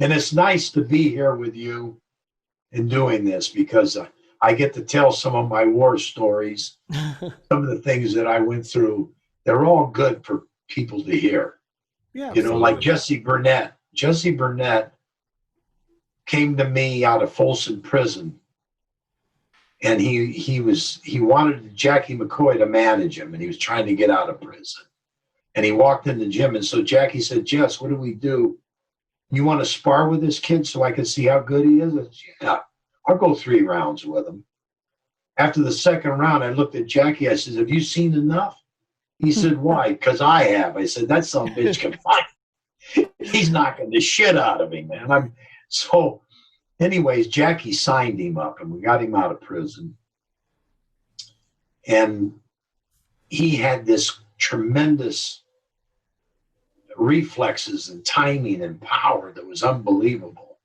And it's nice to be here with you and doing this because I get to tell some of my war stories, some of the things that I went through. They're all good for people to hear. Yeah, You know, like absolutely. Jesse Burnett. Jesse Burnett came to me out of Folsom Prison, and he wanted Jackie McCoy to manage him, and he was trying to get out of prison. And he walked in the gym, and so Jackie said, "Jess, what do we do? You want to spar with this kid so I can see how good he is?" I said, "Yeah, I'll go 3 rounds with him." After the second round, I looked at Jackie. I said, "Have you seen enough?" He said, "Why?" "Because I have." I said, "That son of a bitch can fight." He's knocking the shit out of me, man. So anyways, Jackie signed him up and we got him out of prison. And he had this tremendous reflexes and timing and power that was unbelievable.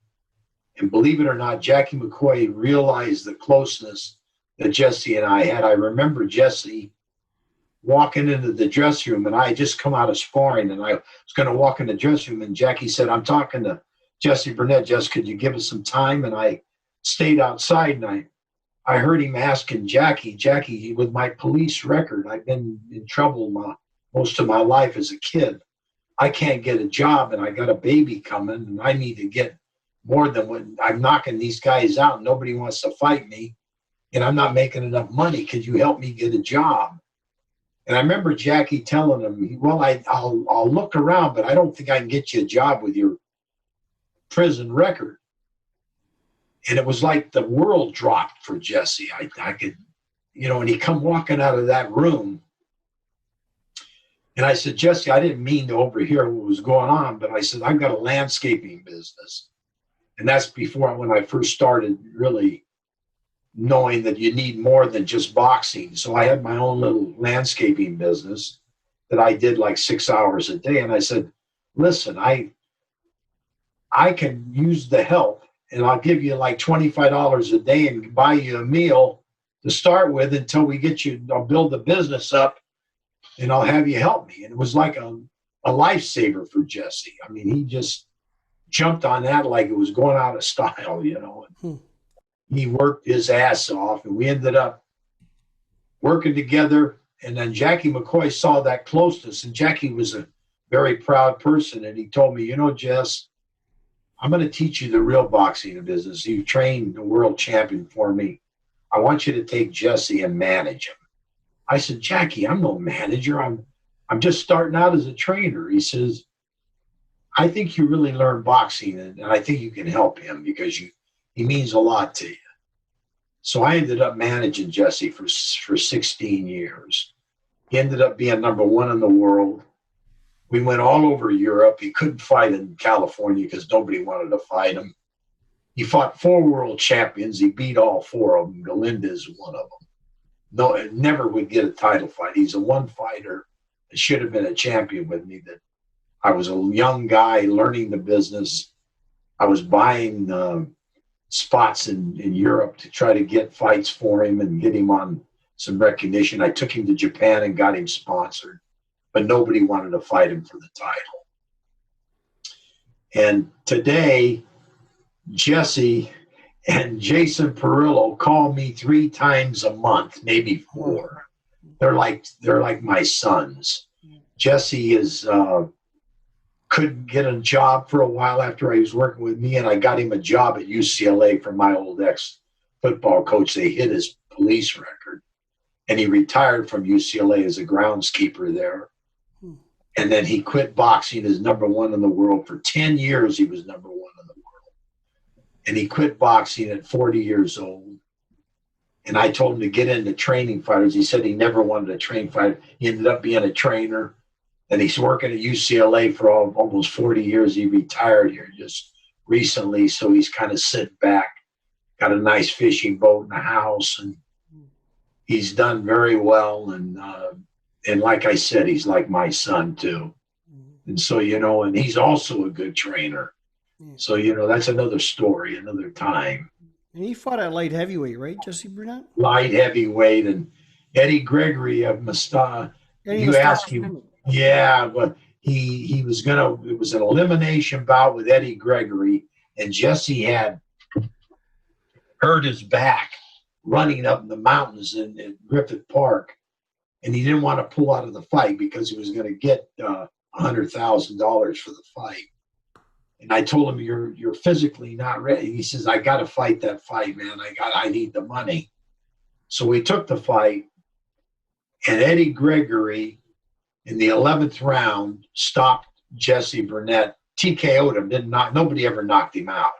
And believe it or not, Jackie McCoy realized the closeness that Jesse and I had. I remember Jesse walking into the dressing room, and I had just come out of sparring, and I was going to walk in the dressing room, and Jackie said, "I'm talking to Jesse Burnett. Jess, could you give us some time?" And I stayed outside, and I heard him asking Jackie, with my police record, I've been in trouble most of my life as a kid. I can't get a job, and I got a baby coming, and I need to get more than what I'm knocking these guys out. Nobody wants to fight me, and I'm not making enough money. Could you help me get a job? And I remember Jackie telling him, "Well, I'll look around, but I don't think I can get you a job with your prison record." And it was like the world dropped for Jesse. I could, and he come walking out of that room. And I said, "Jesse, I didn't mean to overhear what was going on, but I said, I've got a landscaping business." And that's before when I first started really knowing that you need more than just boxing. So I had my own little landscaping business that I did like 6 hours a day. And I said, "Listen, I can use the help, and I'll give you like $25 a day and buy you a meal to start with until we get you, I'll build the business up and I'll have you help me." And it was like a lifesaver for Jesse. I mean, he just jumped on that like it was going out of style, And he worked his ass off, and we ended up working together. And then Jackie McCoy saw that closeness, and Jackie was a very proud person. And he told me, "Jess, I'm going to teach you the real boxing business. You trained the world champion for me. I want you to take Jesse and manage him." I said, "Jackie, I'm no manager. I'm just starting out as a trainer." He says, "I think you really learn boxing, and I think you can help him because he means a lot to you." So I ended up managing Jesse for 16 years. He ended up being #1 in the world. We went all over Europe. He couldn't fight in California because nobody wanted to fight him. He fought 4 world champions. He beat all 4 of them. Galinda is one of them. No, never would get a title fight. He's a one fighter that should have been a champion with me. That I was a young guy learning the business. I was buying spots in Europe to try to get fights for him and get him on some recognition. I took him to Japan and got him sponsored, but nobody wanted to fight him for the title. And today, Jesse and Jason Perillo call me 3 times a month, maybe 4. They're like my sons. Jesse couldn't get a job for a while after he was working with me, and I got him a job at UCLA from my old ex-football coach. They hit his police record, and he retired from UCLA as a groundskeeper there. And then he quit boxing as #1 in the world. For 10 years, he was #1 in the world. And he quit boxing at 40 years old. And I told him to get into training fighters. He said he never wanted to train fighters. He ended up being a trainer. And he's working at UCLA for almost 40 years. He retired here just recently, so he's kind of sitting back, got a nice fishing boat in the house, and he's done very well. And like I said, he's like my son too. And so, and he's also a good trainer. So, that's another story, another time. And he fought at light heavyweight, right, Jesse Burnett? Light heavyweight, and Eddie Gregory of Masta. You asked him. Yeah, but He was gonna. It was an elimination bout with Eddie Gregory, and Jesse had hurt his back running up in the mountains in Griffith Park, and he didn't want to pull out of the fight because he was going to get $100,000 for the fight. And I told him, "You're physically not ready." He says, "I got to fight that fight, man. I need the money." So we took the fight, and Eddie Gregory, in the 11th round, stopped Jesse Burnett, TKO'd him. Nobody ever knocked him out.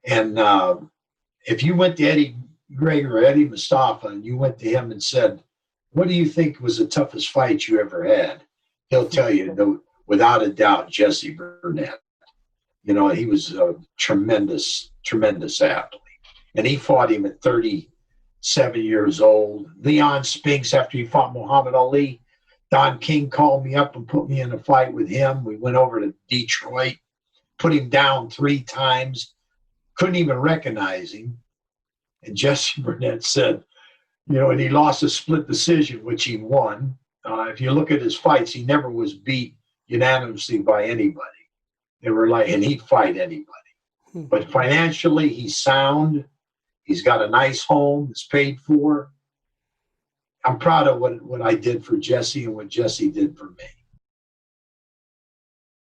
And if you went to Eddie Gregory, Eddie Mustafa, and you went to him and said, "What do you think was the toughest fight you ever had?" He'll tell you, no, without a doubt, Jesse Burnett. You know, he was a tremendous, tremendous athlete. And he fought him at 37 years old. Leon Spinks, after he fought Muhammad Ali, Don King called me up and put me in a fight with him. We went over to Detroit, put him down 3 times, couldn't even recognize him. And Jesse Burnett said, you know, and he lost a split decision, which he won. If you look at his fights, he never was beat unanimously by anybody. They were like, and he'd fight anybody. But financially, he's sound. He's got a nice home. It's paid for. I'm proud of what I did for Jesse and what Jesse did for me.